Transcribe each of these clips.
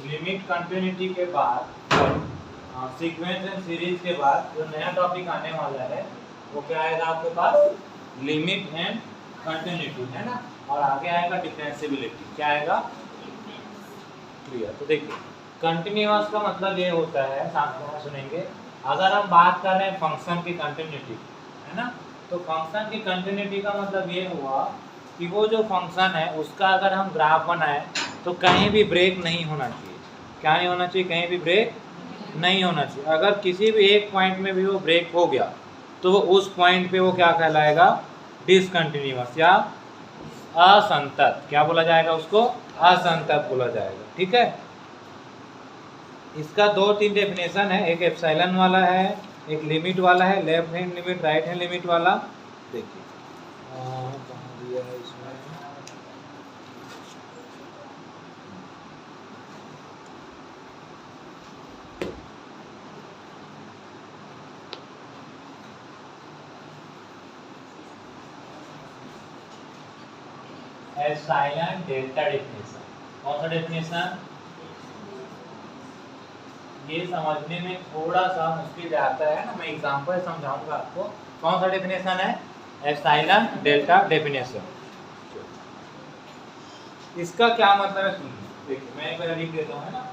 Limit continuity के बाद sequence and series के बाद जो नया टॉपिक आने वाला है वो क्या आएगा आपके पास, लिमिट एंड कंटिन्यूटी, है ना। और आगे आएगा डिफरेंशिएबिलिटी, क्या आएगा, क्लियर। तो देखिए कंटिन्यूअस का मतलब ये होता है, साथ में सुनेंगे, अगर हम बात कर रहे हैं फंक्शन की कंटिन्यूटी, है ना, तो फंक्शन की कंटिन्यूटी का मतलब ये हुआ कि वो जो फंक्शन है उसका अगर हम ग्राफ बनाए तो कहीं भी ब्रेक नहीं होना चाहिए। क्या नहीं होना चाहिए, कहीं भी ब्रेक नहीं होना चाहिए। अगर किसी भी एक पॉइंट में भी वो ब्रेक हो गया तो वो उस पॉइंट पे वो क्या कहलाएगा, डिसकंटिन्यूअस या असंतत। क्या बोला जाएगा उसको, असंतत बोला जाएगा, ठीक है। इसका 2-3 डेफिनेशन है, एक एप्सिलॉन वाला है, एक लिमिट वाला है, left hand limit right hand limit वाला। देखिए कहाँ दिया है इसमें, एप्सिलॉन डेल्टा डेफिनेशन। कौन सा डेफिनेशन, ये समझने में थोड़ा सा मुश्किल आता है ना, मैं एग्जांपल समझाऊंगा आपको। कौन सा डेफिनेशन है, एप्सिलॉन डेल्टा डेफिनेशन। इसका क्या मतलब है सुनिए, देखिए मैं एक बार लिख देता हूँ, है ना।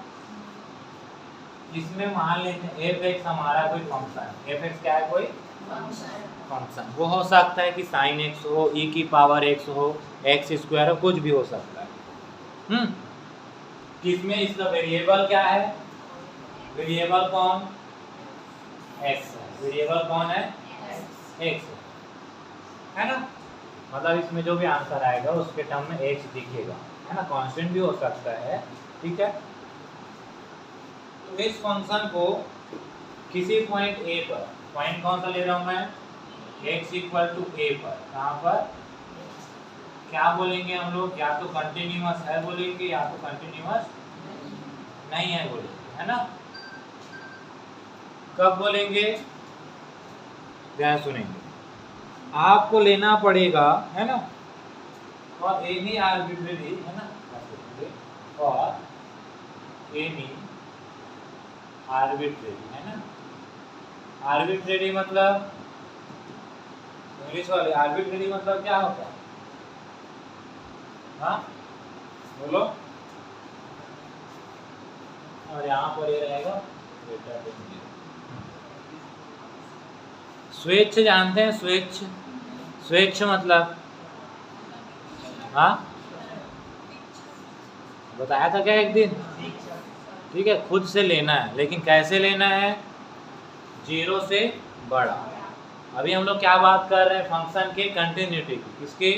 इसमें मान लेते हैं एफ एक्स हमारा कोई फंक्शन, एफ एक्स क्या है, कोई फंक्शन। वो हो सकता है कि साइन एक्स हो, ई की पावर एक्स हो, एक्स स्क्वायर हो, कुछ भी हो सकता है। किसमें इसका वेरिएबल क्या है, वेरिएबल कौन, एक्स है, वेरिएबल कौन है, एक्स है ना। मतलब इसमें जो भी आंसर आएगा उसके टर्म में एक्स दिखेगा, है ना, कांस्टेंट भी हो सकता है, ठीक है। तो इस फंक्शन को किसी पॉइंट ए पर, पॉइंट कौन सा ले रहा हूं मैं, x इक्वल टू ए पर, कहाँ पर, क्या बोलेंगे हम लोग, या तो कंटिन्यूअस है बोलेंगे या तो कंटिन्यूअस नहीं है बोलेंगे, है ना। कब बोलेंगे, ध्यान सुनेंगे, आपको लेना पड़ेगा, है ना, और एनी आर्बिट्रेरी, है ना, और एनी आर्बिट्रेरी, है ना। आर्बिट्रेरी मतलब, इंग्लिश वाले आर्बिट्रेरी मतलब क्या होता है, हाँ बोलो। और यहाँ पर ये रहेगा डेल्टा डेफिनेशन। स्वेच्छ जानते हैं, स्वेच्छ, स्वेच्छ मतलब, हाँ बताया था क्या एक दिन, ठीक है, खुद से लेना है, लेकिन कैसे लेना है, 0 से बड़ा। अभी हम लोग क्या बात कर रहे हैं, फंक्शन की कंटिन्यूटी की, किसकी,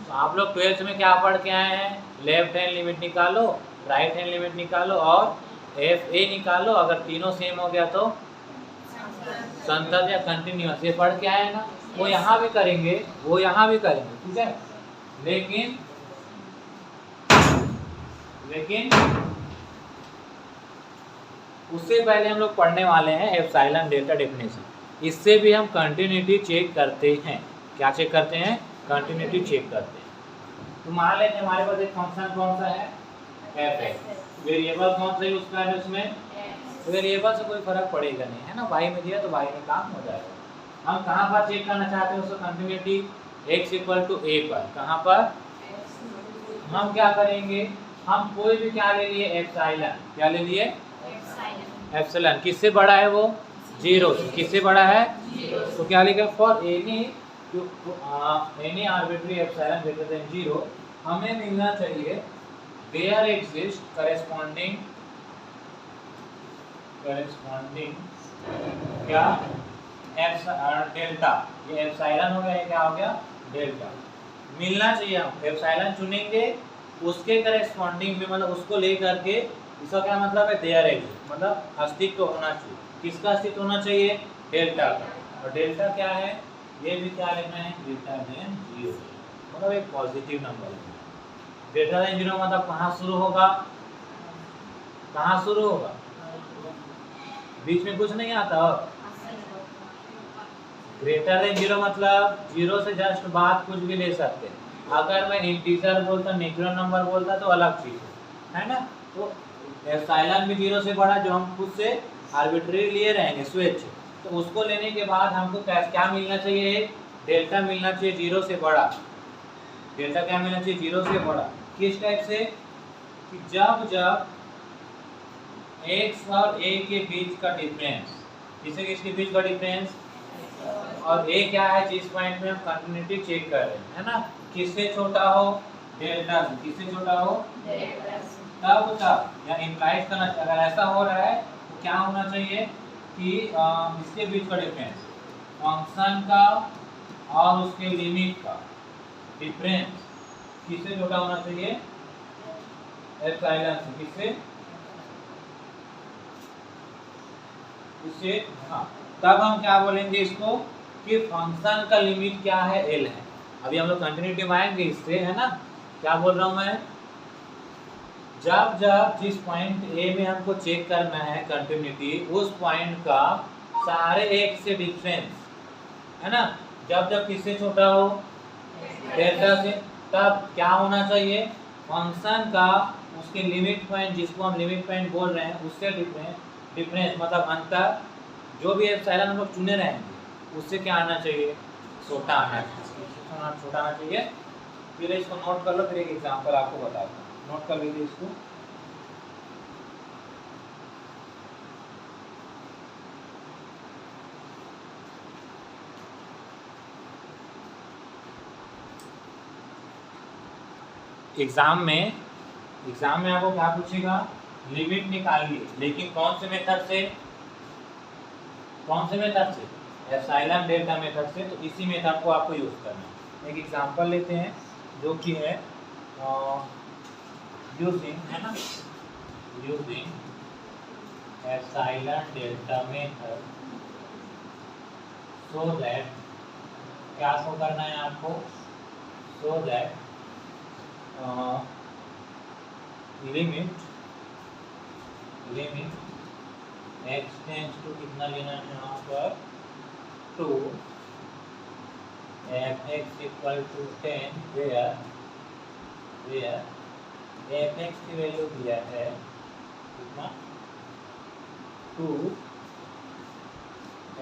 तो आप लोग 12th में क्या पढ़ के आए हैं, लेफ्ट हैंड लिमिट निकालो, राइट हैंड लिमिट निकालो और एफ ए निकालो, अगर तीनों सेम हो गया तो संतत या कंटिन्यूअस, ये पढ़ के आए ना। वो यहाँ भी करेंगे, वो यहाँ भी करेंगे, ठीक है। लेकिन उससे पहले हम लोग पढ़ने वाले हैं एप्सिलॉन डेल्टा डेफिनेशन। इससे भी हम कंटिन्यूटी चेक करते हैं, क्या चेक करते हैं, कंटिन्यूटी चेक करते हैं। तो मान लेते हैं हमारे पास एक फंक्शन कौन सा है, एफ एक्स, वेरिएबल कौन सा यूज कर रहे हैं उसमें, वेरिएबल से कोई फर्क पड़ेगा नहीं, है ना, वाई में दिया तो वाई में काम हो जाएगा। हम कहाँ पर चेक करना चाहते हैं उसका कंटिन्यूटी, x इक्वल टू ए पर, कहाँ पर, हम क्या करेंगे, हम कोई भी क्या ले लिए, एप्सिलॉन, क्या ले लिए, एप्सिलॉन, किससे बड़ा है वो, 0 से, किससे बड़ा है, तो क्या लिखा, for any arbitrary epsilon greater than 0, हमें मिलना चाहिए देयर एग्जिस्ट करेस्पॉन्डिंग क्या, डेल्टा, ये एप्सिलॉन हो गया, ये क्या हो गया, डेल्टा मिलना चाहिए। हम एप्सिलॉन चुनेंगे, उसके करेस्पॉन्डिंग में, मतलब उसको लेकर के, इसका क्या मतलब है, देयर एग्जिस्ट मतलब अस्तित्व होना चाहिए, किसका अस्तित्व होना चाहिए, डेल्टा का। और डेल्टा क्या है, ये भी क्या लिखना है, ग्रेटर देन 0, मतलब एक पॉजिटिव नंबर है। ग्रेटर देन 0 मतलब कहाँ शुरू होगा, कहाँ शुरू होगा, बीच में कुछ नहीं आता। और ग्रेटर देन 0 मतलब 0 से जस्ट बाद कुछ भी ले सकते हैं। अगर मैं इंटीजर बोलता, नेचुरल नंबर बोलता तो अलग चीज है ना, तो एप्सिलॉन भी 0 से बड़ा, जो हम खुद से आर्बिट्रेरी लिए रहेंगे स्वेच्छ, तो उसको लेने के बाद हमको क्या मिलना चाहिए, एक डेल्टा मिलना चाहिए 0 से बड़ा। डेल्टा क्या मिलना चाहिए, 0 से बड़ा। किस टाइप से, कि जब जब x और a के बीच का डिफरेंस, किससे किसके बीच का डिफरेंस, और a क्या है जिस पॉइंट में हम कंटिन्यूटी चेक कर रहे हैं, है ना, किससे छोटा हो, डेल्टा से। किससे छोटा हो, डेल्टा से। तब या इंप्लाइज करना, अगर ऐसा हो रहा है तो क्या होना चाहिए कि इसके बीच का डिफरेंस, फंक्शन का और उसके लिमिट का डिफरेंस किससे छोटा होना चाहिए, एप्सिलॉन से। किससे, इससे, हाँ। तब हम क्या बोलेंगे इसको, कि फंक्शन का लिमिट क्या है, एल है। अभी हम लोग कंटिन्यूटी आएंगे इससे, है ना। क्या बोल रहा हूं मैं, जब जब जिस पॉइंट ए में हमको चेक करना है कंटिन्यूटी, उस पॉइंट का सारे एक से डिफरेंस, है ना, जब जब किससे छोटा हो, डेल्टा से, तब क्या होना चाहिए, फंक्शन का उसके लिमिट पॉइंट, जिसको हम लिमिट पॉइंट बोल रहे हैं, उससे डिफरेंस मतलब अंतर, जो भी एप्सिलॉन हम लोग चुने रहेंगे उससे क्या आना चाहिए, छोटा आना चाहिए, छोटा आना चाहिए। फिर इसको नोट कर लो, फिर एक एग्जांपल आपको बताता हूँ, नोट कर लीजिए इसको। एग्जाम में आपको क्या पूछेगा, लिमिट निकालिए, लेकिन कौन से मेथड से, एप्सिलॉन डेल्टा मेथड से। तो इसी मेथड को आपको यूज करना है। एक एग्जांपल लेते हैं जो कि है यूजिंग, है ना, using epsilon delta method, so that, क्या शो करना है आपको, so that limit x tends to कितना लेना है यहाँ पर, to fx equal to 10, where fx की वैल्यू दिया है कितना, 2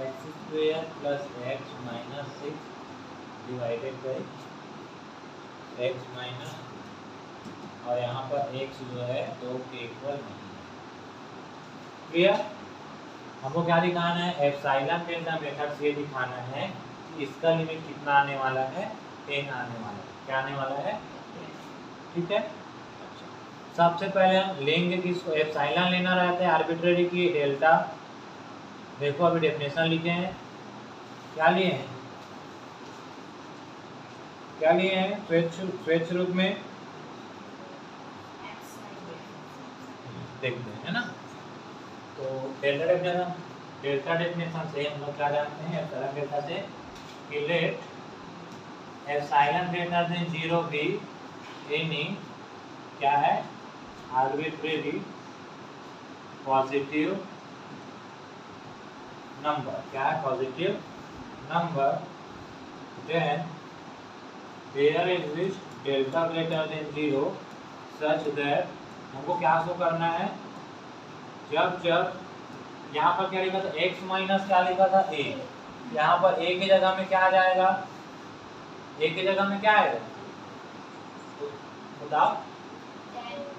x square plus x minus 6 divided by x minus, और यहाँ पर x जो है 2 के इक्वल नहीं है। क्लियर, हमको क्या दिखाना है, एप्सिलॉन डेल्टा मेथड से दिखाना है कि इसका लिमिट कितना आने वाला है, 10 आने वाला है। क्या आने वाला है, ठीक है। सबसे पहले हम लेंगे कि इसको एप्सिलॉन लेना रहता है आर्बिट्रेरी की, डेल्टा देखो अभी डेफिनेशन लिखे हैं, क्या लिए हैं, स्वेच्छ रूप में देखते हैं, है ना। तो डेल्टा डेफिनेशन से हम लोग क्या जानते हैं, एप्सिलॉन डेल्टा से, कि लेट एप्सिलॉन ग्रेटर देन 0 भी एनी क्या है, आर्बिट्रेरी पॉजिटिव नंबर, क्या है, positive number, then there exist delta greater than 0 such that, हमको क्या शो करना है, जब यहाँ पर क्या लिखा था, x माइनस क्या लिखा था, a, यहाँ पर a की जगह में क्या आ जाएगा, a की जगह में क्या आएगा, बताओ,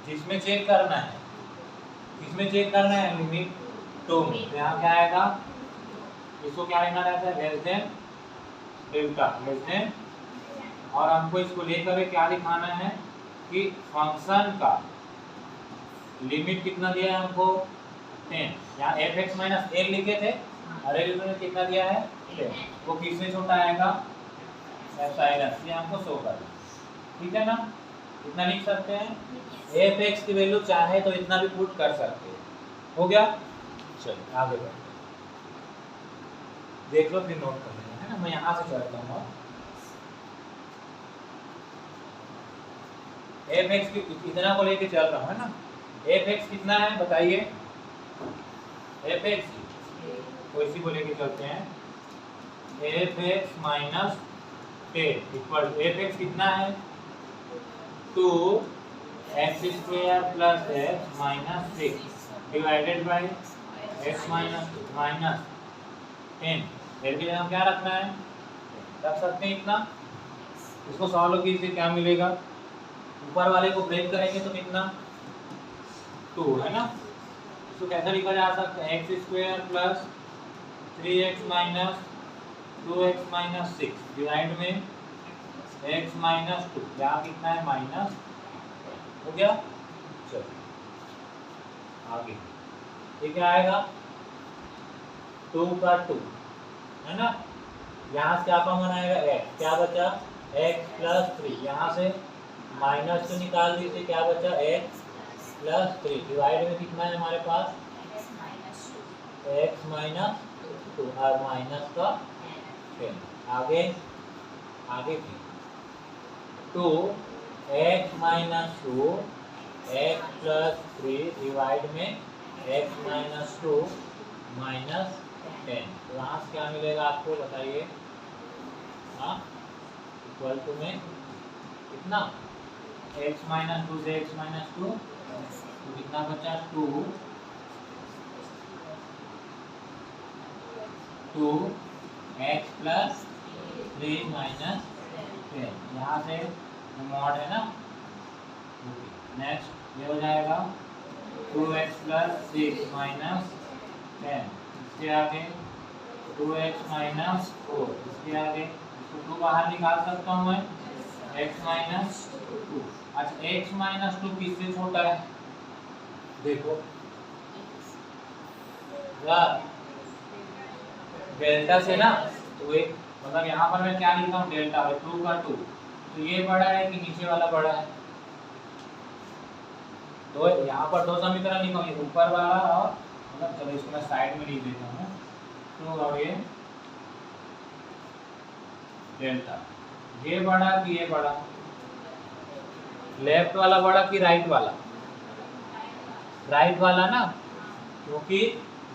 जिसमें चेक करना है, लिमिट 2 में, तो यहाँ क्या आएगा, इसको क्या लेना रहता है, less than delta, less than, और हमको इसको लेकर क्या दिखाना है कि फंक्शन का लिमिट कितना दिया है हमको, 10। यहाँ fx माइनस एल लिखे थे, और एल में कितना दिया है, 10। वो किससे छोटा आएगा, एप्सिलॉन, ये हमको शो करना, ठीक है ना। इतना लिख सकते हैं, fx की वैल्यू चाहे तो इतना भी पुट कर सकते हैं, हो गया। चलिए आगे बढ़ते हैं, देख लो फिर नोट कर लेना, है ना। मैं यहाँ से चलता हूँ, fx की इतना को लेके चल रहा हूँ, है ना। fx कितना है बताइए, fx को इसी को लेके चलते हैं, fx माइनस 10 इक्वल, fx कितना है, 2 x square plus x minus 6 divided by x minus 2 minus 10। फिर भी हम क्या रखना है, रख सकते हैं इतना। इसको सॉल्व कीजिए, क्या मिलेगा, ऊपर वाले को ब्रेक करेंगे तो कितना 2 है ना। इसको कैसे लिखा जा सकता है, x square plus 3x minus 2x minus 6 divide में x माइनस 2, यहाँ कितना है माइनस, हो गया। चलो आगे ये क्या आएगा, 2 का 2 है ना, यहाँ से क्या कॉमन आएगा x, क्या बचा x प्लस 3, यहाँ से माइनस 2 निकाल दीजिए, क्या बचा x प्लस 3 डिवाइड में कितना है हमारे पास x माइनस 2 और माइनस का 10। आगे आगे 2 x minus 2 x plus 3 divide में x माइनस 2 माइनस 10। तो यहाँ से क्या मिलेगा आपको बताइए, हाँ इक्वल टू में कितना, x माइनस 2 से x माइनस 2 तो कितना बचा 2 x प्लस 3 माइनस 10, यहाँ से मॉड है ना। नेक्स्ट ये हो जाएगा 2x प्लस 6 माइनस 10, इसके आगे 2x माइनस 4, इसके आगे इसको 2 बाहर निकाल सकता हूँ मैं, x माइनस 2। अच्छा x माइनस 2 किससे छोटा है, देखो यार डेल्टा से ना, तो एक मतलब यहाँ पर मैं क्या लिखता हूँ डेल्टा 2 का 2, तो ये बड़ा है कि नीचे वाला बड़ा है, तो यहाँ पर 2 समीकरण लिखा हूँ, ऊपर वाला और मतलब चलो इसको मैं साइड में लिख देता हूँ, 2 और ये डेल्टा, ये बड़ा कि ये बड़ा, लेफ्ट वाला बड़ा कि राइट वाला, राइट वाला ना, क्योंकि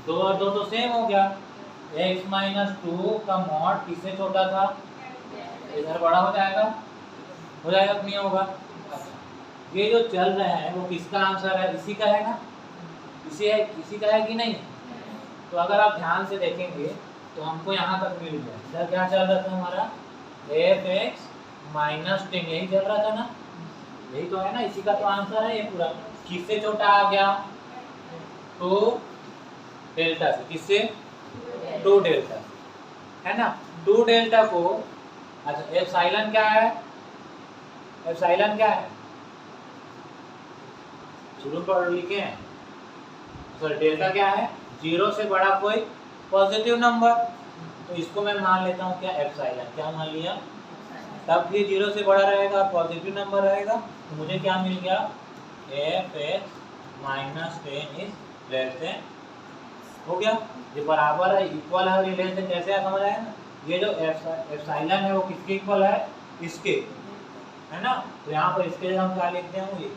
2 और 2 तो सेम हो गया, x माइनस 2 का मॉड किससे छोटा था, इधर बड़ा हो जाएगा कि नहीं होगा। ये जो चल रहा है वो किसका आंसर है, इसी का है ना, इसी का है कि नहीं। तो अगर आप ध्यान से देखेंगे तो हमको यहाँ तक मिल गया, इधर क्या चल रहा था हमारा f(x माइनस 10), यही चल रहा था ना, यही तो है ना, इसी का तो आंसर है ये पूरा। किससे छोटा आ गया, तो डेल्टा से, किससे 2 डेल्टा है ना, 2 डेल्टा को। अच्छा एप्सिलॉन क्या है, एप्सिलॉन क्या है, शुरू पर लिखे हैं, सॉरी डेल्टा क्या है, 0 से बड़ा कोई पॉजिटिव नंबर, तो इसको मैं मान लेता हूँ क्या एप्सिलॉन, क्या मान लिया, तब ये 0 से बड़ा रहेगा और पॉजिटिव नंबर रहेगा, तो मुझे क्या मिल गया f(x minus 10) is less than, हो गया, ये बराबर है, इक्वल है, और ये लेस देन कैसे है समझ आया ना। ये जो एप्सिलॉन है वो किसके इक्वल है, इसके, है ना, तो यहाँ पर इसके लिए हम क्या लिखते हैं ये,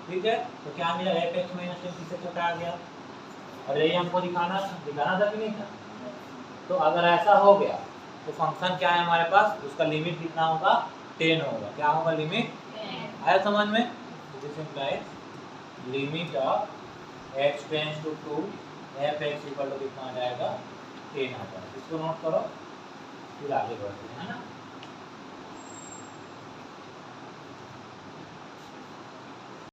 ठीक है। तो क्या मिला f(x माइनस 10) किससे छोटा आ गया, और यही हमको दिखाना था कि नहीं था। तो अगर ऐसा हो गया तो फंक्शन क्या है हमारे पास, उसका लिमिट कितना होगा 10 होगा, क्या होगा लिमिट, आया समझ में। This implies limit of x tends to 2 f(x) equal to कितना आ जाएगा 10 आ जाएगा। इसको नोट करो, फिर आगे बढ़ते हैं, है ना।